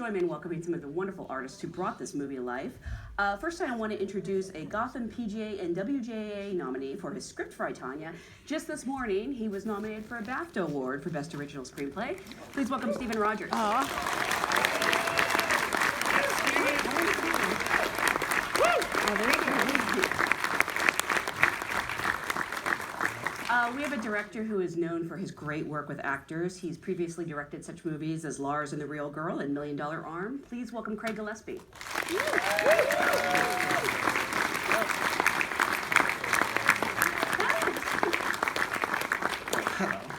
join me in welcoming some of the wonderful artists who brought this movie to life. First, I want to introduce a Gotham PGA and WJA nominee for his script for Tonya. Just this morning, he was nominated for a BAFTA Award for Best Original Screenplay. Please welcome Stephen Rogers. We have a director who is known for his great work with actors. He's previously directed such movies as Lars and the Real Girl and $1 Million Arm. Please welcome Craig Gillespie.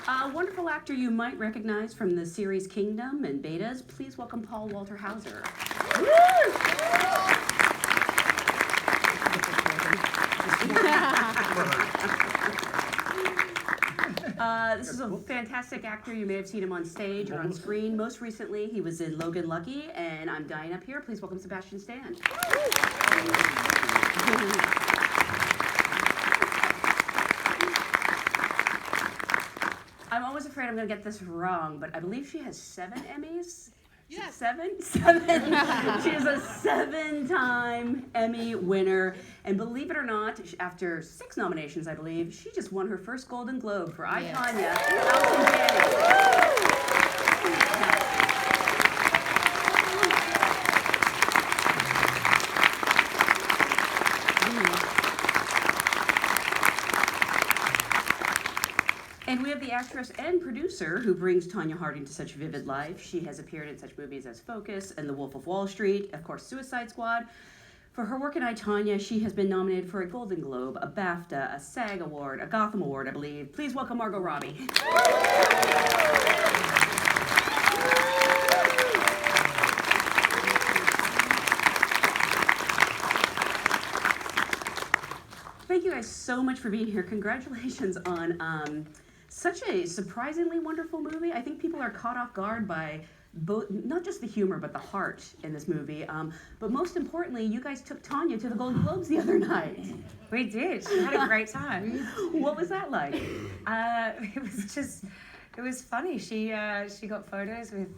A wonderful actor you might recognize from the series Kingdom and Betas. Please welcome Paul Walter Hauser. This is a fantastic actor. You may have seen him on stage or on screen. Most recently, he was in Logan Lucky and I'm Dying Up Here. Please welcome Sebastian Stan. I'm always afraid I'm going to get this wrong, but I believe she has 7 Emmys. Yes. Seven? She is a 7-time Emmy winner. And believe it or not, after 6 nominations, I believe, she just won her first Golden Globe for I, Tonya, And we have the actress and producer who brings Tonya Harding to such vivid life. She has appeared in such movies as Focus and The Wolf of Wall Street, of course, Suicide Squad. For her work in I, Tonya, she has been nominated for a Golden Globe, a BAFTA, a SAG Award, a Gotham Award, I believe. Please welcome Margot Robbie. Thank you guys so much for being here. Congratulations on such a surprisingly wonderful movie. I think people are caught off guard by both, not just the humor, but the heart in this movie. But most importantly, you guys took Tonya to the Golden Globes the other night. We did. She had a great time. What was that like? It was funny. She got photos with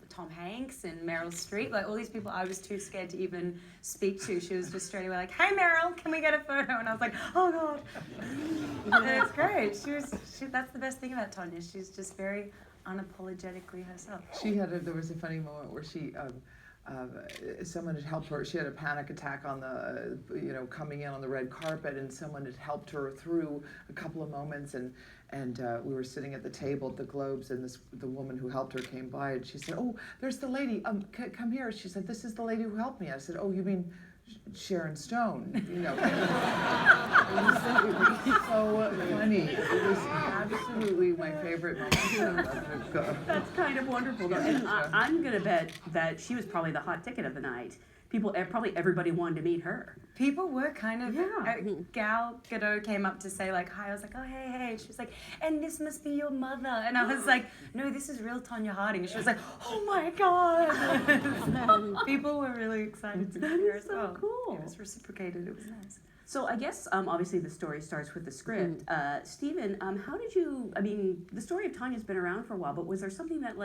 Tom Hanks and Meryl Streep, like all these people I was too scared to even speak to. She was just straight away like, "Hey Meryl, can we get a photo?" And I was like, "Oh God." It's great. That's the best thing about Tonya. She's just very unapologetically herself. There was a funny moment where someone had helped her. She had a panic attack on the, coming in on the red carpet, and someone had helped her through a couple of moments, and we were sitting at the table at the Globes, and the woman who helped her came by, and she said, "Oh, there's the lady. Come here." She said, "This is the lady who helped me." I said, "Oh, you mean Sharon Stone?" It was so funny. It was absolutely my favorite moment. That's kind of wonderful, though. And I'm going to bet that she was probably the hot ticket of the night. Probably everybody wanted to meet her. People were kind of, Gal Gadot came up to say like, hi. I was like, "Oh, hey. She was like, "And this must be your mother." And I was like, "No, this is real Tonya Harding." And she was like, "Oh my God." People were really excited to meet her as well. Cool. It was reciprocated. It was nice. So I guess, obviously the story starts with the script. Stephen, how did you, the story of Tonya's been around for a while, but was there something that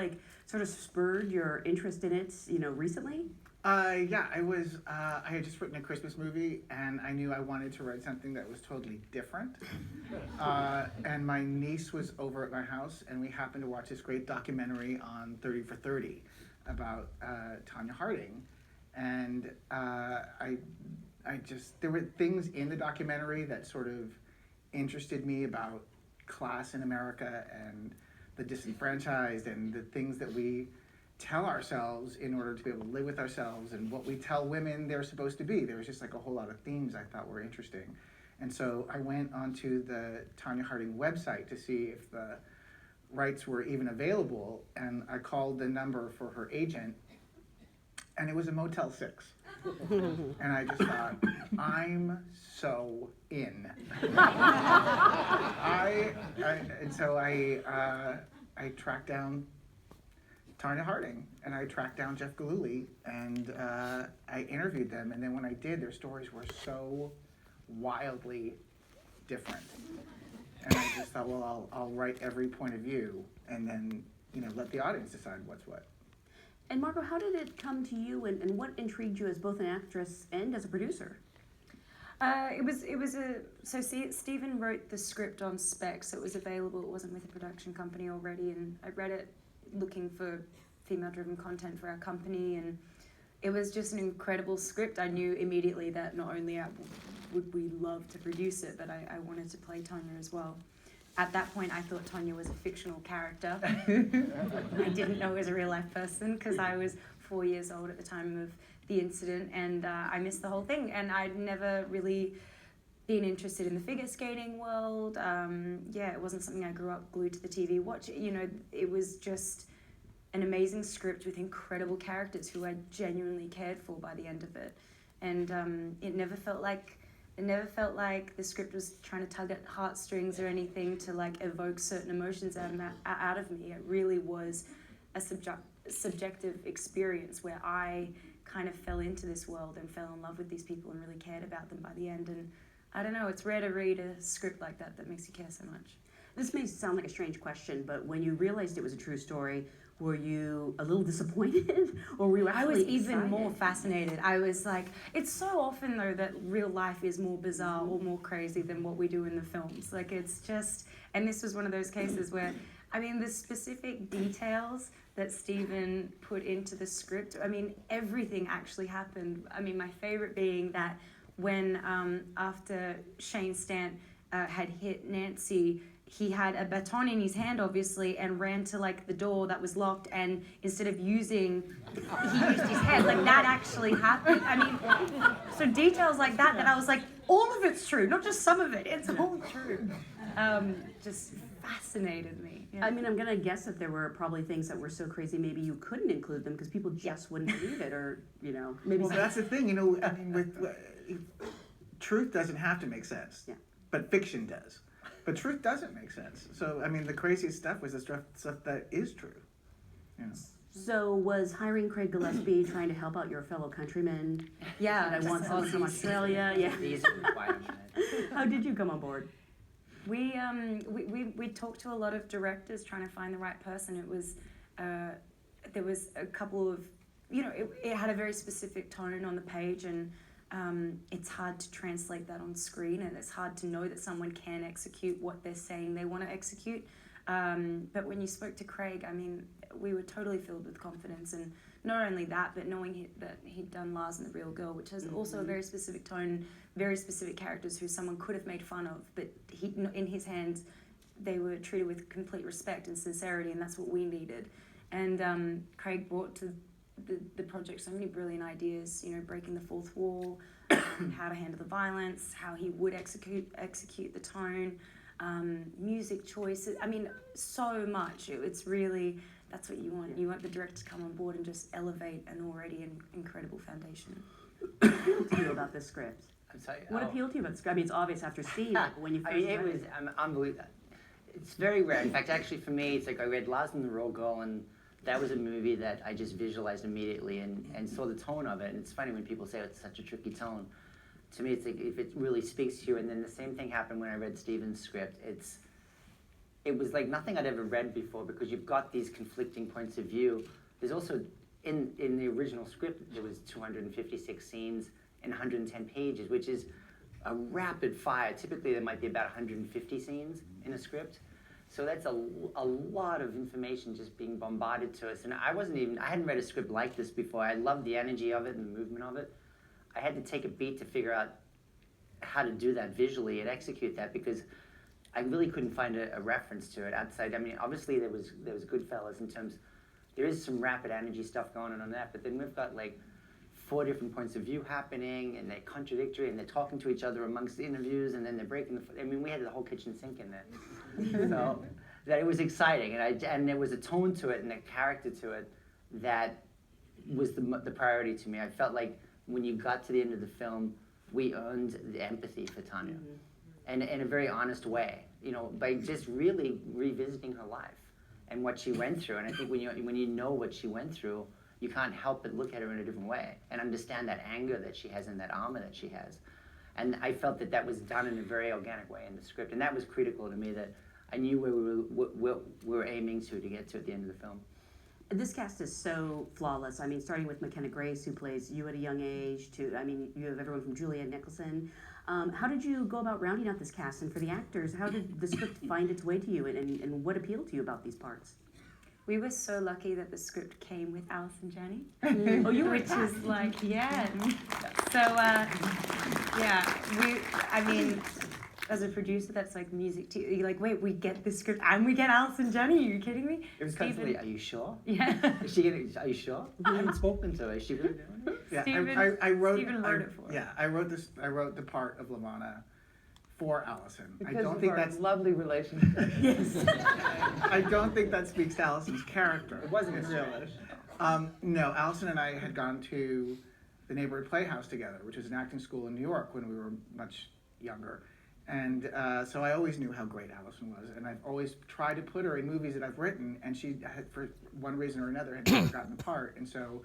sort of spurred your interest in it, recently? Yeah, I had just written a Christmas movie, and I knew I wanted to write something that was totally different. And my niece was over at my house, and we happened to watch this great documentary on 30 for 30 about Tonya Harding. And there were things in the documentary that sort of interested me about class in America and the disenfranchised and the things that we tell ourselves in order to be able to live with ourselves and what we tell women they're supposed to be. There was just like a whole lot of themes I thought were interesting. And so I went onto the Tonya Harding website to see if the rights were even available, and I called the number for her agent, and it was a Motel 6. And I just thought, I'm so in. So I tracked down Tonya Harding, and I tracked down Jeff Gillooly, and I interviewed them, and then when I did, their stories were so wildly different. And I just thought, well, I'll write every point of view, and then let the audience decide what's what. And Margot, how did it come to you, and what intrigued you as both an actress and as a producer? Stephen wrote the script on spec, so it was available. It wasn't with a production company already, and I read it looking for female-driven content for our company, and it was just an incredible script. I knew immediately that not only would we love to produce it, but I wanted to play Tonya as well. At that point, I thought Tonya was a fictional character. I didn't know it was a real-life person because I was 4 years old at the time of the incident, and I missed the whole thing. And I'd never really been interested in the figure skating world. It wasn't something I grew up glued to the TV watching. You know, it was just an amazing script with incredible characters who I genuinely cared for by the end of it. And it never felt like the script was trying to tug at heartstrings or anything to like evoke certain emotions out of me. It really was a subjective experience where I kind of fell into this world and fell in love with these people and really cared about them by the end. And I don't know, it's rare to read a script like that makes you care so much. This may sound like a strange question, but when you realized it was a true story, were you a little disappointed, or were you actually I was even excited? more fascinated. I was like, it's so often though that real life is more bizarre or more crazy than what we do in the films. Like it's just, and this was one of those cases where, I mean, the specific details that Stephen put into the script, I mean, everything actually happened. I mean, my favorite being that when, after Shane Stan had hit Nancy, he had a baton in his hand, obviously, and ran to like the door that was locked, and instead of he used his head. Like that actually happened. I mean, so details like that I was like, all of it's true, not just some of it. It's all true. Just fascinated me. Yeah. I mean, I'm gonna guess that there were probably things that were so crazy maybe you couldn't include them because people just wouldn't believe it, or you know, maybe. Well, that's the thing, you know. I mean, truth doesn't have to make sense, but fiction does. But truth doesn't make sense. So, I mean, the craziest stuff was the stuff that is true. You know. So, was hiring Craig Gillespie trying to help out your fellow countrymen? Yeah, And I want someone from Australia. Yeah. These requirements. How did you come on board? We talked to a lot of directors trying to find the right person. It was there was a couple of, you know, it had a very specific tone on the page, and it's hard to translate that on screen, and it's hard to know that someone can execute what they're saying they want to execute. But when you spoke to Craig, I mean, we were totally filled with confidence, and not only that, but knowing that he'd done Lars and the Real Girl, which has also a very specific tone, very specific characters who someone could have made fun of, but in his hands, they were treated with complete respect and sincerity, and that's what we needed. And Craig brought to the project so many brilliant ideas, you know, breaking the fourth wall, how to handle the violence, how he would execute the tone, music choices. I mean, so much. It's really, that's what you want. You want the director to come on board and just elevate an already incredible foundation. What appealed to you about this script? I'm sorry. What appealed to you about the script? I mean, it's obvious after Steve, but when you first I mean, it read was unbelievable. It's very rare. In fact, actually, for me, it's like I read Lars and the Real Girl, and that was a movie that I just visualized immediately and saw the tone of it. And it's funny when people say it's such a tricky tone. To me, it's like if it really speaks to you. And then the same thing happened when I read Stephen's script. It was like nothing I'd ever read before, because you've got these conflicting points of view. There's also, in the original script, there was 256 scenes and 110 pages, which is a rapid fire. Typically, there might be about 150 scenes in a script. So that's a lot of information just being bombarded to us. And I hadn't read a script like this before. I loved the energy of it and the movement of it. I had to take a beat to figure out how to do that visually and execute that, because I really couldn't find a reference to it outside. I mean, obviously there was Goodfellas in terms, there is some rapid energy stuff going on that, but then we've got like 4 different points of view happening, and they're contradictory, and they're talking to each other amongst the interviews, and then they're breaking I mean, we had the whole kitchen sink in there. So that it was exciting, and there was a tone to it and a character to it that was the priority to me. I felt like when you got to the end of the film, we earned the empathy for Tonya, and in a very honest way, you know, by just really revisiting her life and what she went through. And I think when you know what she went through, you can't help but look at her in a different way and understand that anger that she has and that armor that she has. And I felt that was done in a very organic way in the script, and that was critical to me, that I knew where we were aiming to get to at the end of the film. This cast is so flawless. I mean, starting with McKenna Grace, who plays you at a young age, to, I mean, you have everyone from Julianne Nicholson. How did you go about rounding out this cast? And for the actors, how did the script find its way to you, and what appealed to you about these parts? We were so lucky that the script came with ALLISON Janney. Oh, you were which is like, yeah. So, I mean, as a producer, that's like music to you. You're like, wait, we get this script and we get ALLISON Janney? Are you kidding me? It was constantly, are you sure? Yeah. Is she gonna, are you sure? I haven't spoken to her. Is she really doing it? Yeah, Steven- I wrote. Steven wrote it for her. Yeah, I wrote this. I wrote the part of Lavana for Allison. Because I don't of think our that's. lovely relationship. Yes. I don't think that speaks to Allison's character. It wasn't a really. No, Allison and I had gone to the neighborhood playhouse together, which is an acting school in New York when we were much younger. And so I always knew how great Allison was, and I've always tried to put her in movies that I've written, and she had, for one reason or another, had never gotten the part. And so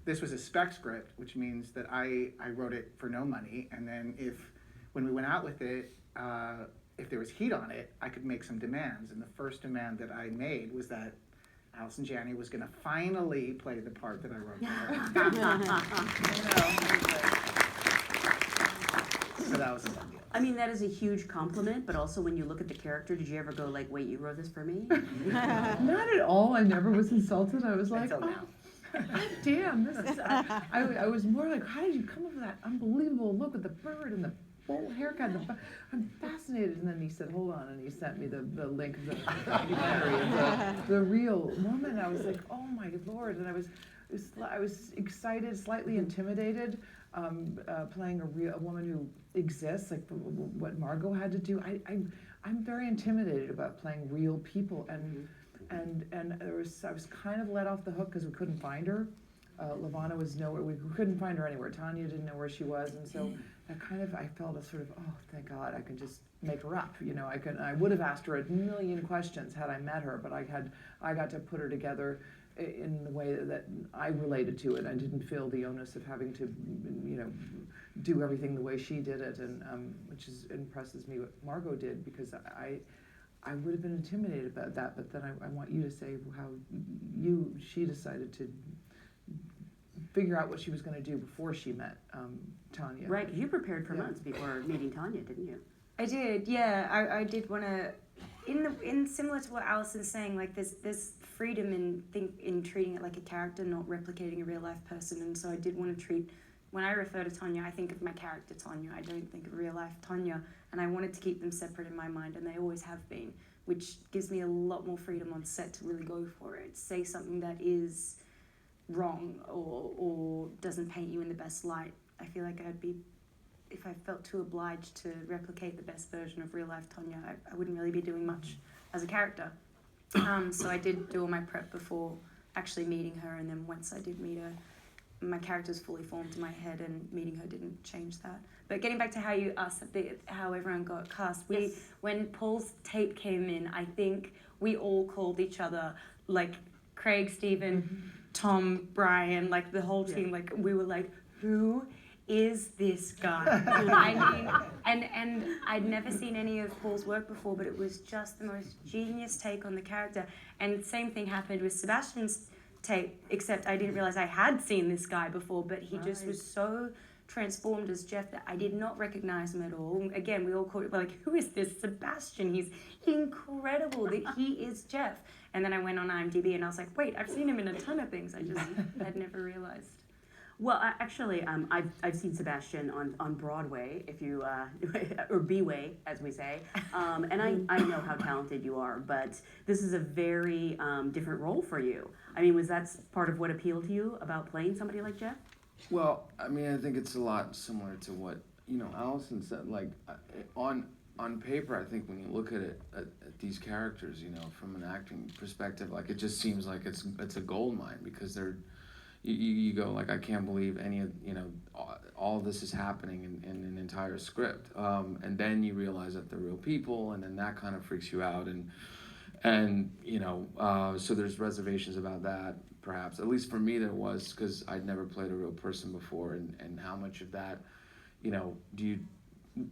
this was a spec script, which means that I wrote it for no money, and then when we went out with it, if there was heat on it, I could make some demands. And the first demand that I made was that Allison Janney was going to finally play the part that I wrote for her. So that was a big deal. I mean, that is a huge compliment, but also when you look at the character, did you ever go like, wait, you wrote this for me? Not at all. I never was insulted. I was like, Until oh, now. damn, this is. I was more like, how did you come up with that unbelievable look with the bird and the full haircut? I'm fascinated. And then he said, hold on, and he sent me the link of the documentary of the real woman. I was like, oh my Lord, and I was excited, slightly intimidated, playing a woman who exists, like what Margot had to do. I'm very intimidated about playing real people, and I was kind of let off the hook because we couldn't find her. Lavana was nowhere. We couldn't find her anywhere. Tonya didn't know where she was, and so I felt a sort of, oh, thank God, I can just make her up. You know, I would have asked her a million questions had I met her, but I got to put her together in the way that I related to it. I didn't feel the onus of having to, do everything the way she did it, and which impresses me what Margot did, because I would have been intimidated about that. But then I want you to say how she decided to figure out what she was going to do before she met Tonya. Right, 'cause you prepared for months before meeting Tonya, didn't you? I did, yeah. I did want to, in similar to what Allison's saying, like there's freedom in treating it like a character, not replicating a real life person. And so I did want to treat, when I refer to Tonya, I think of my character Tonya. I don't think of real life Tonya. And I wanted to keep them separate in my mind, and they always have been, which gives me a lot more freedom on set to really go for it. Say something that is wrong or doesn't paint you in the best light. I feel like if I felt too obliged to replicate the best version of real life Tonya, I wouldn't really be doing much as a character. So I did do all my prep before actually meeting her, and then once I did meet her, my character's fully formed in my head, and meeting her didn't change that. But getting back to how you asked how everyone got cast, when Paul's tape came in, I think we all called each other, like Craig, Stephen, Tom, Brian, like the whole team, like we were like, who is this guy? I mean, and I'd never seen any of Paul's work before, but it was just the most genius take on the character. And the same thing happened with Sebastian's tape, except I didn't realize I had seen this guy before, but he just was so transformed as Jeff that I did not recognize him at all. Again, we all called it like, who is this Sebastian? He's incredible that he is Jeff. And then I went on IMDb and I was like, wait, I've seen him in a ton of things. I just had never realized. Well, actually, I've seen Sebastian on Broadway, if you or B-Way, as we say, and I know how talented you are. But this is a very different role for you. I mean, was that part of what appealed to you about playing somebody like Jeff? Well, I mean, I think it's a lot similar to what Allison said. Like on paper, I think when you look at it at these characters, from an acting perspective, like it just seems like it's a gold mine, because they're. You go like, I can't believe any of all this is happening in an entire script, and then you realize that they're real people, and then that kind of freaks you out, and so there's reservations about that, perhaps, at least for me there was, because I'd never played a real person before, and how much of that,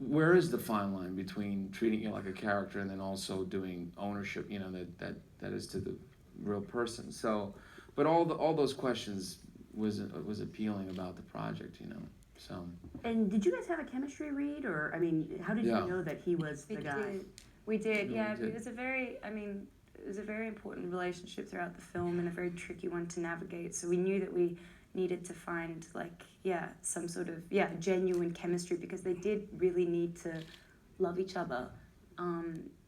where is the fine line between treating you like a character and then also doing ownership, that is to the real person. So but all those questions was appealing about the project, you know. So. And did you guys have a chemistry read, or I mean, how did you know that he was the guy? We did, Yeah, yeah. we did. It was a very, I mean, it was a very important relationship throughout the film and a very tricky one to navigate. So we knew that we needed to find some sort of genuine chemistry, because they did really need to love each other,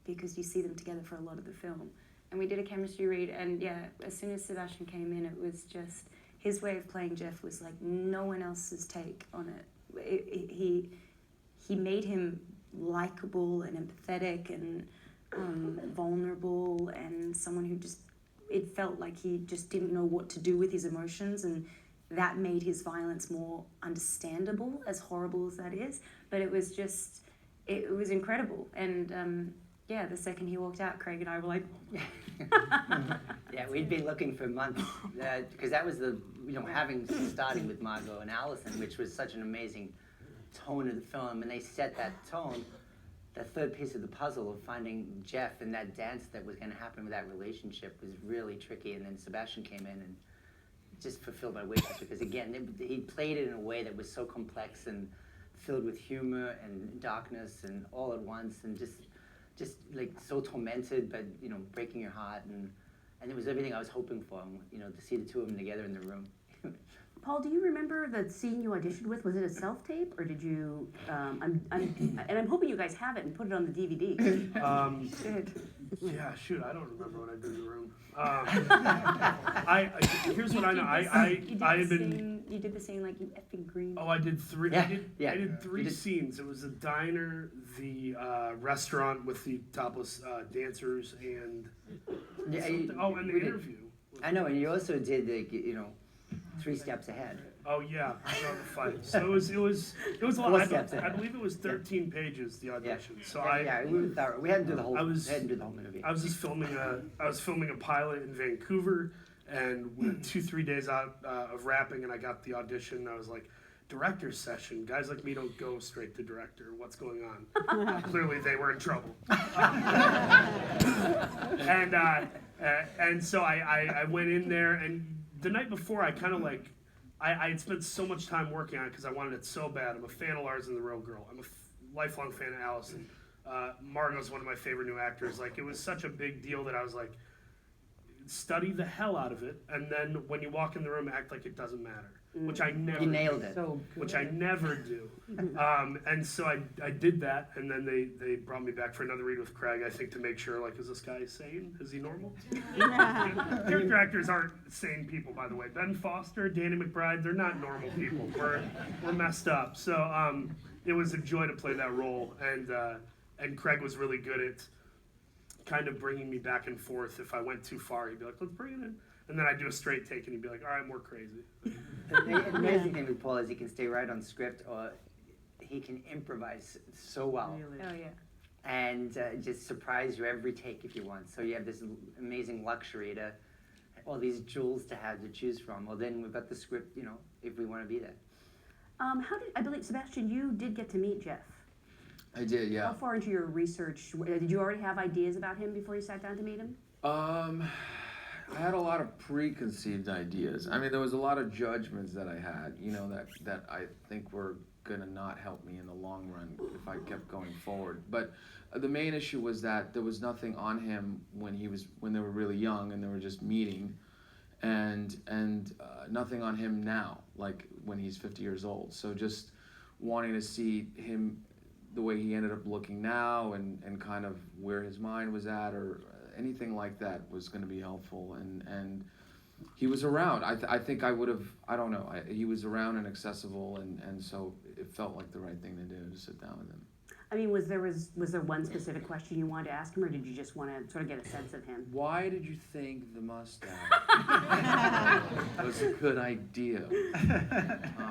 because you see them together for a lot of the film. And we did a chemistry read, and as soon as Sebastian came in, it was just his way of playing Jeff was like no one else's take on it. He made him likable and empathetic and vulnerable, and someone who just, it felt like he just didn't know what to do with his emotions, and that made his violence more understandable, as horrible as that is. But it was just, it was incredible. And the second he walked out, Craig and I were like, Yeah, we'd been looking for months, because that was starting with Margot and Allison, which was such an amazing tone of the film, and they set that tone. The third piece of the puzzle of finding Jeff and that dance that was going to happen with that relationship was really tricky, and then Sebastian came in and just fulfilled my wishes, because again, he played it in a way that was so complex and filled with humor and darkness and all at once, and just like so tormented, but breaking your heart, and it was everything I was hoping for, to see the two of them together in the room. Paul, do you remember the scene you auditioned with? Was it a self-tape, or did you? I'm hoping you guys have it and put it on the DVD. Yeah, shoot, I don't remember what I did in the room. Here's what I know. You did the scene like you effing green. Oh, I did three. Yeah, I did three scenes. It was the diner, the restaurant with the topless dancers, and and the interview. I know, and you also did the 3 steps ahead. Oh yeah, the fight. So it was a lot. 4 steps I ahead. believe it was 13 pages, the audition. So we were thorough. We hadn't do the whole. I was- hadn't do the whole movie. I was just filming a pilot in Vancouver, and we were 2-3 days out of wrapping, and I got the audition. And I was like, director's session. Guys like me don't go straight to director. What's going on? Clearly, they were in trouble. And so I went in there, and the night before, I kind of I had spent so much time working on it because I wanted it so bad. I'm a fan of Lars and the Real Girl. I'm a lifelong fan of Allison. Margot's one of my favorite new actors. Like, it was such a big deal that I was like, study the hell out of it, and then when you walk in the room, act like it doesn't matter. Which I never. You nailed it. Which I never do. And so I did that, and then they brought me back for another read with Craig, I think, to make sure, like, is this guy sane? Is he normal? Character actors aren't sane people, by the way. Ben Foster, Danny McBride, they're not normal people. We're messed up. So it was a joy to play that role, and Craig was really good at kind of bringing me back and forth. If I went too far, he'd be like, let's bring it in. And then I'd do a straight take, and he'd be like, all right, more crazy. The amazing thing with Paul is he can stay right on script, or he can improvise so well. Oh yeah. And just surprise you every take if you want. So you have this amazing luxury to all these jewels to have to choose from. Well, then we've got the script, if we want to be there. I believe, Sebastian, you did get to meet Jeff. I did, yeah. How far into your research, did you already have ideas about him before you sat down to meet him? I had a lot of preconceived ideas. I mean, there was a lot of judgments that I had, that I think were gonna not help me in the long run if I kept going forward. But the main issue was that there was nothing on him when they were really young and they were just meeting, and nothing on him now, like when he's 50 years old. So just wanting to see him, the way he ended up looking now, and kind of where his mind was at, or anything like that was going to be helpful. And he was around. I think I would have, I don't know, he was around and accessible, and so it felt like the right thing to do, to sit down with him. I mean, was there one specific question you wanted to ask him, or did you just want to sort of get a sense of him? Why did you think the mustache was a good idea?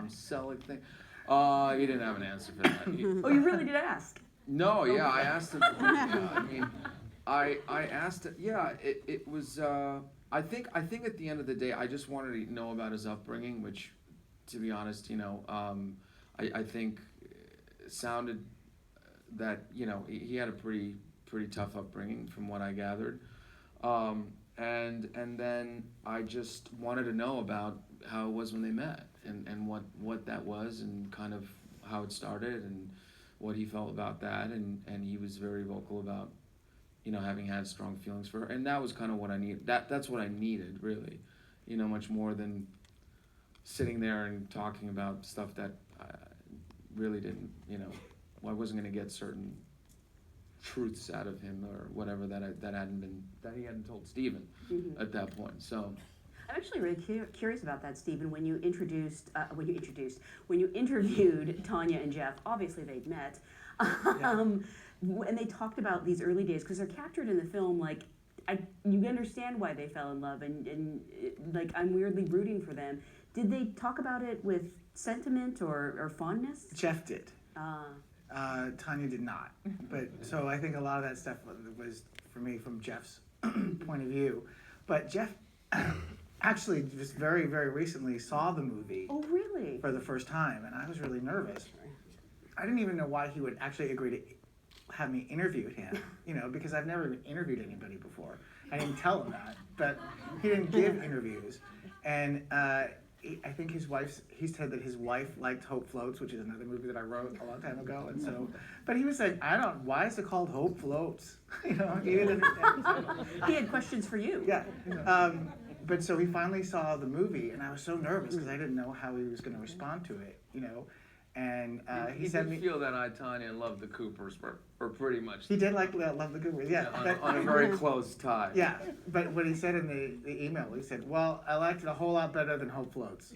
Selling thing. He didn't have an answer for that. Oh, you really did ask? No, yeah, I asked him. Yeah, I mean, I asked it. Yeah, it was. I think at the end of the day, I just wanted to know about his upbringing, which, to be honest, I think sounded that he had a pretty tough upbringing from what I gathered, and then I just wanted to know about how it was when they met, and what that was, and kind of how it started, and what he felt about that, and he was very vocal about, you know, having had strong feelings for her, and that was kind of what I needed. That's what I needed, really, you know, much more than sitting there and talking about stuff that I really didn't, you know, I wasn't going to get certain truths out of him or whatever that he hadn't told Stephen at that point. So I'm actually really curious about that, Stephen. When you interviewed Tonya and Jeff, obviously they'd met, and they talked about these early days because they're captured in the film. Like, you understand why they fell in love, and like I'm weirdly rooting for them. Did they talk about it with sentiment or fondness? Jeff did. Tonya did not. But so I think a lot of that stuff was for me from Jeff's point of view. But Jeff actually just very, very recently saw the movie. Oh, really? For the first time, and I was really nervous. I didn't even know why he would actually agree to have me interview him, you know, because I've never even interviewed anybody before. I didn't tell him that, but he didn't give interviews. And I think he said that his wife liked Hope Floats, which is another movie that I wrote a long time ago. And so, but he was like, why is it called Hope Floats? You know, he didn't understand the title. He had questions for you. Yeah. But so he finally saw the movie, and I was so nervous because I didn't know how he was going to respond to it, you know. And he said did feel that I, Tonya, and loved the Coopers were pretty much. He did like Love the Coopers, yeah. On a very close tie. Yeah, but what he said in the email, he said, well, I liked it a whole lot better than Hope Floats.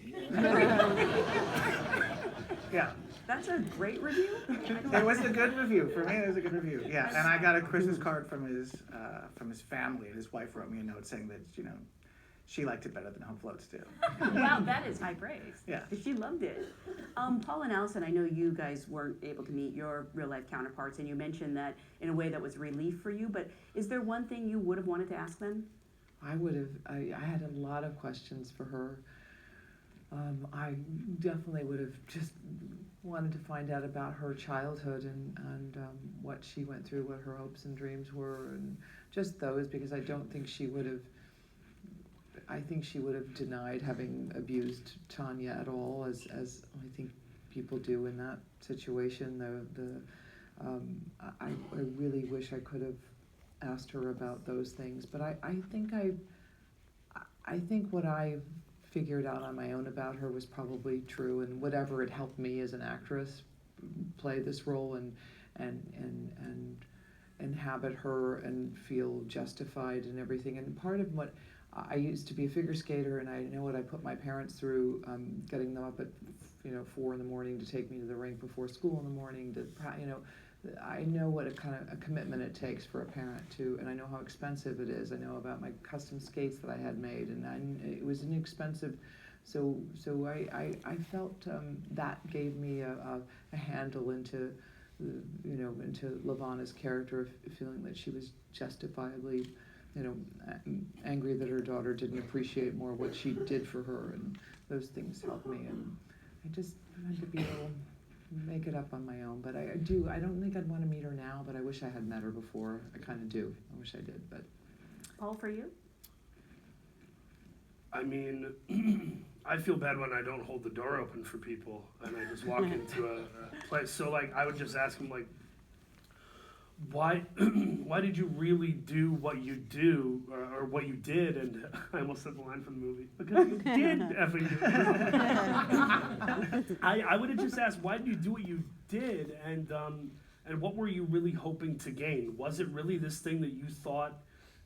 Yeah. That's a great review. It was a good review. For me, it was a good review. Yeah, and I got a Christmas card from his family, and his wife wrote me a note saying that, you know, she liked it better than Hope Floats too. Wow, that is high praise. Yeah. She loved it. Paul and Allison, I know you guys weren't able to meet your real life counterparts, and you mentioned that in a way that was relief for you, but is there one thing you would have wanted to ask them? I had a lot of questions for her. I definitely would have just wanted to find out about her childhood and what she went through, what her hopes and dreams were, and just those, because I don't think she would have. I think she would have denied having abused Tonya at all, as I think people do in that situation. I really wish I could have asked her about those things, but I think what I figured out on my own about her was probably true, and whatever it helped me as an actress play this role and inhabit her and feel justified and everything. And part of what I used to be a figure skater, and I know what I put my parents through, getting them up at 4 in the morning to take me to the rink before school in the morning. I know what a kind of a commitment it takes for a parent to, and I know how expensive it is. I know about my custom skates that I had made, and it was inexpensive. So I felt that gave me a handle into into Lavana's character, feeling that she was justifiably, angry that her daughter didn't appreciate more what she did for her, and those things helped me. And I just had to be able to make it up on my own. But I don't think I'd want to meet her now, but I wish I had met her before. I kind of do. I wish I did, but. Paul, for you? I mean, I feel bad when I don't hold the door open for people and I just walk into a place. So, like, I would just ask them, like, why did you really do what you do, or what you did? And I almost said the line from the movie, because you did effing do it. I would have just asked, why did you do what you did, and what were you really hoping to gain? Was it really this thing that you thought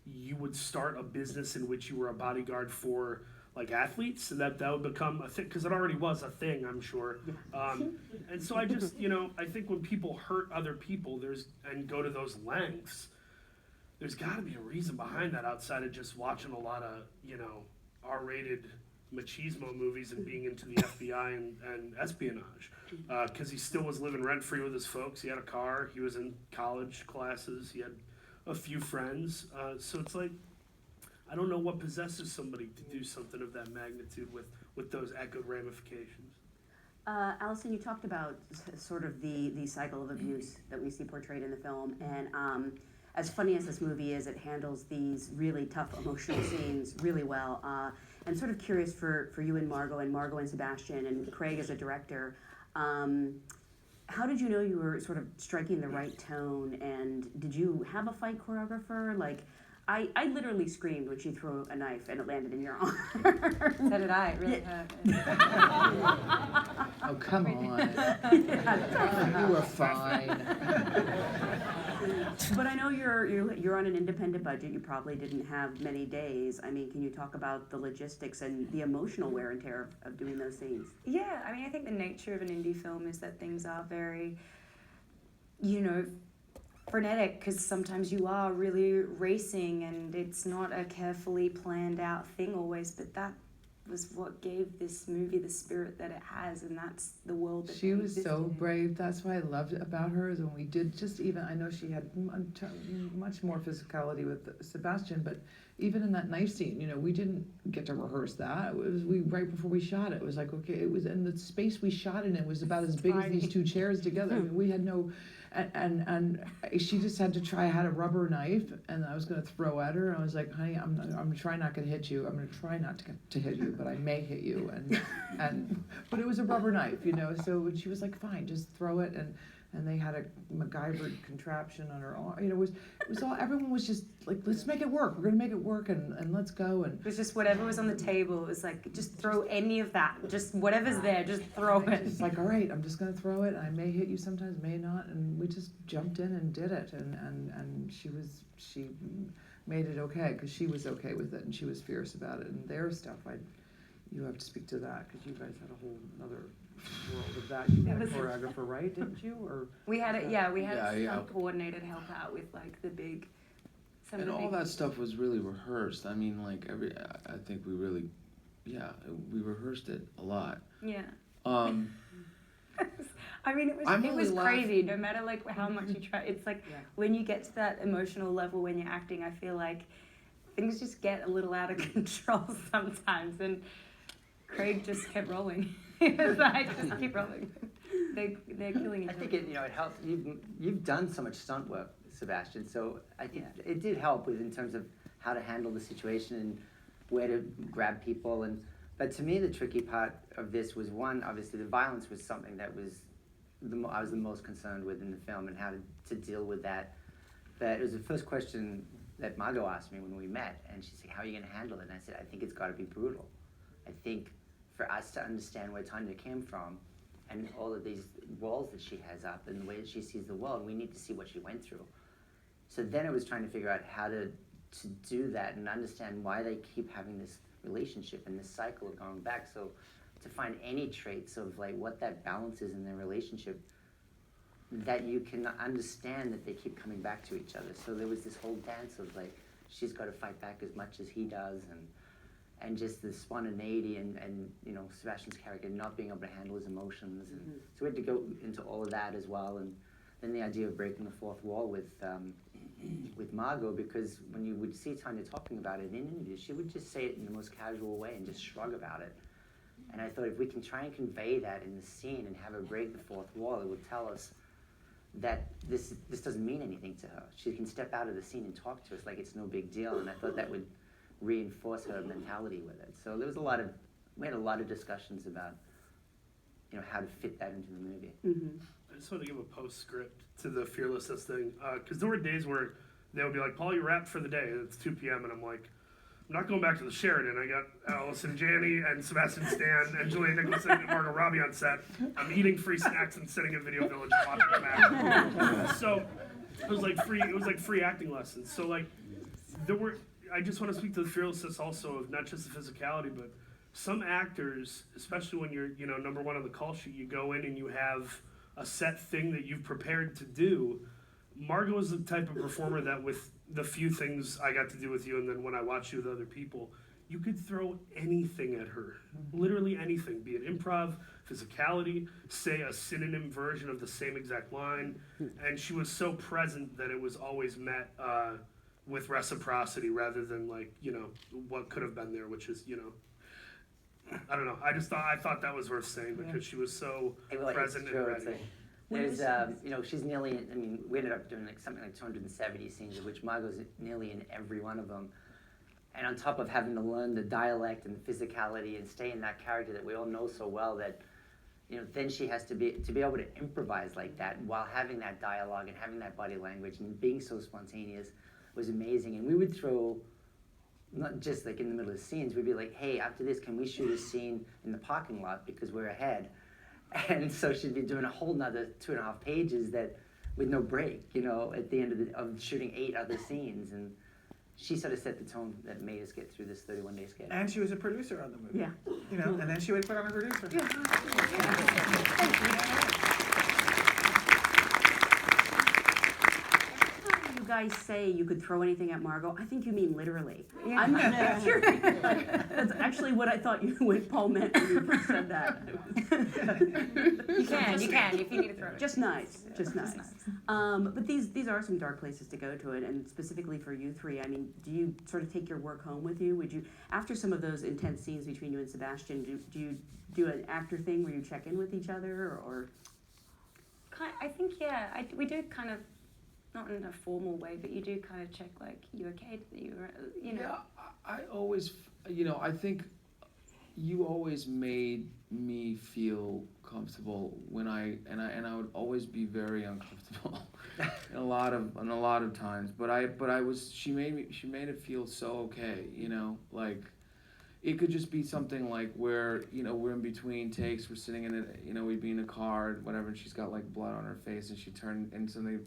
you would start a business in which you were a bodyguard for, like, athletes, and that would become a thing? Because it already was a thing, I'm sure. And so I just, I think when people hurt other people, and go to those lengths, there's got to be a reason behind that outside of just watching a lot of, R-rated machismo movies and being into the FBI and espionage. Because he still was living rent-free with his folks. He had a car. He was in college classes. He had a few friends. So it's like, I don't know what possesses somebody to do something of that magnitude with those echoed ramifications. Allison, you talked about sort of the cycle of abuse that we see portrayed in the film, and as funny as this movie is, it handles these really tough emotional scenes really well. And sort of curious for you and Margot and Sebastian and Craig as a director, how did you know you were sort of striking the right tone, and did you have a fight choreographer? Like, I literally screamed when she threw a knife and it landed in your arm. So did I. It really hurt. Oh, come on. You were fine. But I know you're on an independent budget. You probably didn't have many days. I mean, can you talk about the logistics and the emotional wear and tear of doing those scenes? Yeah, I mean, I think the nature of an indie film is that things are very, frenetic, because sometimes you are really racing and it's not a carefully planned out thing always, but that was what gave this movie the spirit that it has, and that's the world that She it was so existed in. brave. That's what I loved about her is when we did just even, I know she had much more physicality with Sebastian, but even in that knife scene, we didn't get to rehearse that. It was right before we shot it. It was like, okay, it was in the space we shot in. It was about as big as these two chairs together. I mean, we had no, and she just had to try. I had a rubber knife, and I was going to throw at her. And I was like, honey, I'm trying not to hit you. I'm going to try not to hit you, but I may hit you. But it was a rubber knife, So she was like, fine, just throw it. And they had a MacGyver contraption on her arm. It was all, everyone was just like, let's make it work. We're going to make it work, and let's go. And It was just whatever was on the table. It was like, just throw any of that. Just whatever's there, just throw it. it's like, all right, I'm just going to throw it. I may hit you sometimes, may not. And we just jumped in and did it. And she made it okay, because she was okay with it, and she was fierce about it. And their stuff, you have to speak to that, because you guys had a whole other world of that. You had a choreographer, right? Didn't you? Or We had it, we had Yeah, some yeah. coordinated help out with like the big, some And of the all big. that stuff was really rehearsed. I mean, like I think we really, we rehearsed it a lot. Yeah. Um, I mean, it I'm was only crazy. No matter like how much you try, it's like Yeah. when you get to that emotional level when you're acting, I feel like things just get a little out of control sometimes. And Craig just kept rolling. He was like, just keep rolling. They're killing each I other. think it helps. You've done so much stunt work, Sebastian. So I think it did help in terms of how to handle the situation and where to grab people. But to me, the tricky part of this was, one, obviously the violence was something that was I was the most concerned with in the film, and how to deal with that. But it was the first question that Margot asked me when we met, and she said, "How are you going to handle it?" And I said, "I think it's got to be brutal. I think for us to understand where Tonya came from, and all of these walls that she has up, and the way that she sees the world, we need to see what she went through." So then it was trying to figure out how to do that and understand why they keep having this relationship and this cycle of going back. So to find any traits of like what that balance is in their relationship, that you can understand that they keep coming back to each other. So there was this whole dance of like, she's got to fight back as much as he does, and just the spontaneity and Sebastian's character not being able to handle his emotions. And so we had to go into all of that as well. And then the idea of breaking the fourth wall with Margot, because when you would see Tonya talking about it in interviews, she would just say it in the most casual way and just shrug about it. And I thought, if we can try and convey that in the scene and have her break the fourth wall, it would tell us that this doesn't mean anything to her. She can step out of the scene and talk to us like it's no big deal. And I thought that would reinforce her mentality with it. So there was we had a lot of discussions about, how to fit that into the movie. Mm-hmm. I just want to give a postscript to the fearlessness thing, because there were days where they would be like, "Paul, you wrapped for the day. It's 2 p.m. And I'm like, "I'm not going back to the Sheridan. I got ALLISON, JANNEY, and Sebastian Stan, and Julia Nicholson, and Margot Robbie on set. I'm eating free snacks and sitting in Video Village and watching them act." So it was like free acting lessons. So like I just want to speak to the fearlessness also of not just the physicality, but some actors, especially when you're number one on the call sheet, you go in and you have a set thing that you've prepared to do. Margot is the type of performer that, with the few things I got to do with you, and then when I watched you with other people, you could throw anything at her, literally anything, be it improv, physicality, say a synonym version of the same exact line, and she was so present that it was always met with reciprocity rather than like, what could have been there, which is, I don't know. I thought that was worth saying, because she was so present and ready. There's, you know, she's nearly, I mean, we ended up doing like something like 270 scenes, of which Margot's nearly in every one of them. And on top of having to learn the dialect and physicality and stay in that character that we all know so well, that, you know, then she has to be able to improvise like that while having that dialogue and having that body language and being so spontaneous was amazing. And we would throw, not just like in the middle of the scenes, we'd be like, hey, after this, can we shoot a scene in the parking lot because we're ahead? And so she'd be doing a whole nother 2.5 pages that with no break, you know, at the end of shooting 8 other scenes. And she sort of set the tone that made us get through this 31-day schedule. And she was a producer on the movie. Yeah. You know, and then she would put on a producer. Yeah. You guys say you could throw anything at Margot. I think you mean literally. Yeah. I'm not picturing. That's actually what I thought what Paul meant when you first said that. You can, if you need to throw it. Just nice, just nice. But these are some dark places to go to it, and specifically for you three. I mean, do you sort of take your work home with you? Would you, after some of those intense scenes between you and Sebastian, do you do an actor thing where you check in with each other, or? I think, yeah, we do kind of, not in a formal way, but you do kind of check, like, you okay, you know. Yeah, I always, you know, I think you always made me feel comfortable when I would always be very uncomfortable in a lot of times. But she made it feel so okay, you know, like it could just be something like where, you know, we're in between takes, we're sitting in it, you know, we'd be in a car, whatever, and she's got like blood on her face, and she turned and suddenly,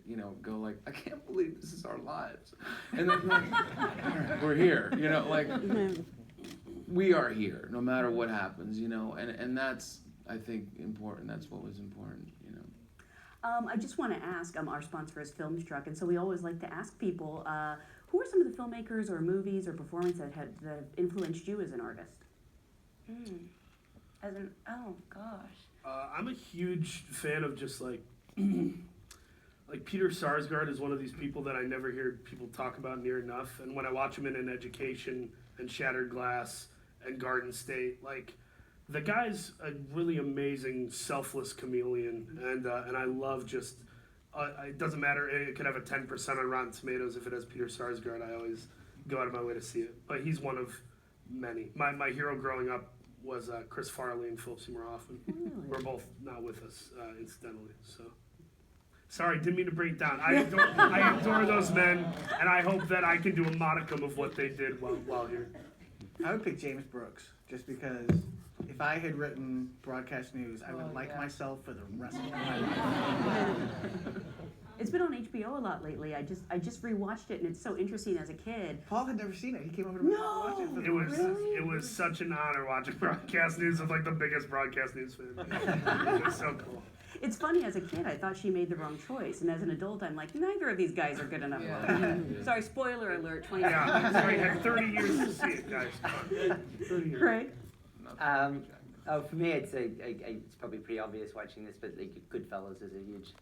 you know, go like, I can't believe this is our lives, and then like, all right, we're here, you know, like we are here no matter what happens, you know, and that's, I think, important. That's what was important, you know. I just want to ask, our sponsor is Filmstruck, and so we always like to ask people, who are some of the filmmakers or movies or performances that have influenced you as an artist? Oh gosh. I'm a huge fan of just like Peter Sarsgaard is one of these people that I never hear people talk about near enough. And when I watch him in An Education and Shattered Glass and Garden State, like the guy's a really amazing, selfless chameleon, and I love just. It doesn't matter. It could have a 10% on Rotten Tomatoes. If it has Peter Sarsgaard, I always go out of my way to see it. But he's one of many. My hero growing up was Chris Farley and Philip Seymour Hoffman. Really? We're both not with us, incidentally. So, sorry, didn't mean to bring it down. I adore those men, and I hope that I can do a modicum of what they did while here. I would pick James Brooks, just because if I had written broadcast news, I would myself for the rest of my life. It's been on HBO a lot lately. I just rewatched it, and it's so interesting as a kid. Paul had never seen it. He came over to me to watch it. For the It was such an honor watching broadcast news with like the biggest broadcast news fan. It was so cool. It's funny, as a kid, I thought she made the wrong choice, and as an adult, I'm like, neither of these guys are good enough. Sorry, spoiler alert, 20 Yeah, sorry, had 30 years to see it, guys. Come on. 30 years. Right? For me, it's probably pretty obvious watching this, but like Goodfellas is a huge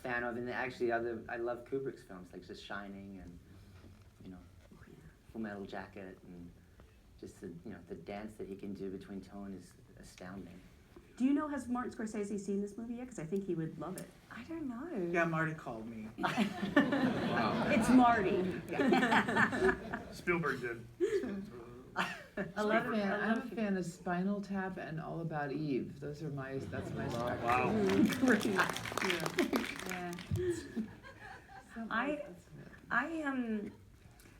fan of, and actually I love Kubrick's films, like just Shining and, you know, Full Metal Jacket, and just the dance that he can do between tone is astounding. Do you know, has Martin Scorsese seen this movie yet? Because I think he would love it. I don't know. Yeah, Marty called me. It's Marty. Spielberg did. I'm a fan of Spinal Tap and All About Eve. That's my spectrum. Wow. Yeah.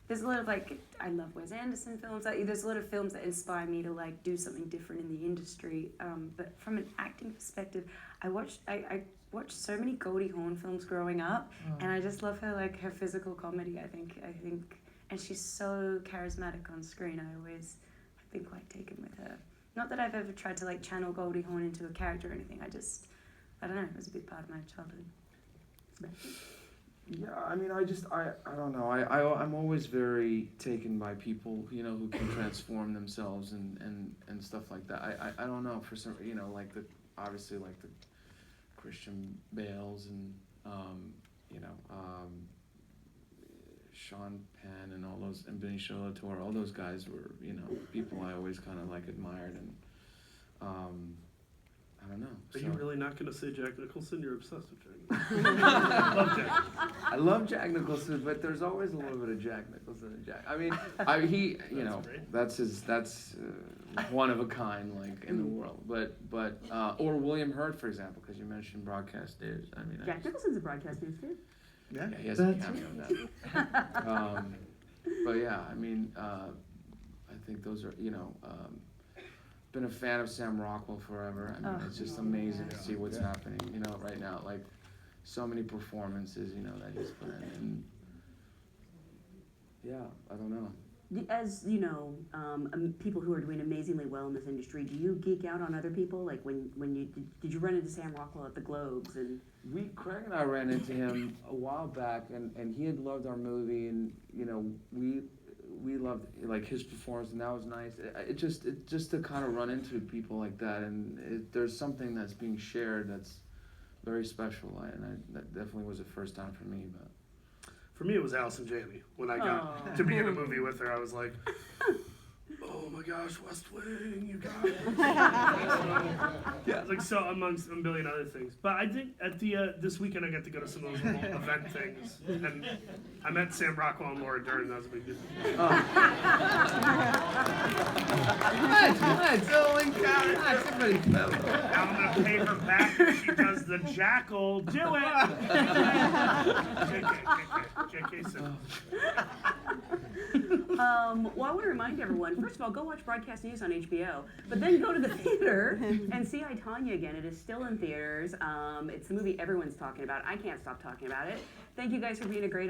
There's a lot of I love Wes Anderson films. There's a lot of films that inspire me to do something different in the industry. But from an acting perspective, I watched so many Goldie Hawn films growing up, and I just love her her physical comedy. I think, and she's so charismatic on screen. I always have been quite taken with her. Not that I've ever tried to channel Goldie Hawn into a character or anything. I don't know. It was a big part of my childhood. Yeah, I mean, I don't know. I'm always very taken by people, you know, who can transform themselves and stuff like that. I don't know, for some, you know, obviously the Christian Bales and, you know, Sean Penn and all those, and Benicio del Toro, all those guys were, you know, people I always kind of admired, and I don't know. Are So. you really not going to say Jack Nicholson? You're obsessed with Jack Nicholson. I love Jack. I love Jack Nicholson, but there's always a little bit of Jack Nicholson in Jack. I mean, he, you know, great. that's one of a kind, like, in the world. But or William Hurt, for example, because you mentioned broadcast news. I mean, Jack Nicholson's a broadcast news too. Yeah. yeah, he has a cameo in that. But yeah, I mean, I think those are, you know, been a fan of Sam Rockwell forever. I mean, it's just amazing to see what's happening, you know, right now. Like, so many performances, you know, that he's put in. And yeah, I don't know. As you know, people who are doing amazingly well in this industry, do you geek out on other people? Like when you did you run into Sam Rockwell at the Globes and? Craig and I ran into him a while back, and he had loved our movie, and you know, we loved like his performance, and that was nice. It just to kind of run into people like that, and there's something that's being shared that's very special, that definitely was a first time for me. But For me, it was Allison Janney. When I got to be in a movie with her, I was like, oh my gosh, West Wing, you got it. Yeah, like so amongst a billion other things. But I think at the this weekend I got to go to some of those little event things, and I met Sam Rockwell and Laura Dern. That was a big deal. Now I'm gonna pay her back if she does the jackal. Do it. JK Simmons. Well, I want to remind everyone, first of all, go watch Broadcast News on HBO, but then go to the theater and see I, Tonya again. It is still in theaters. It's the movie everyone's talking about. I can't stop talking about it. Thank you guys for being a great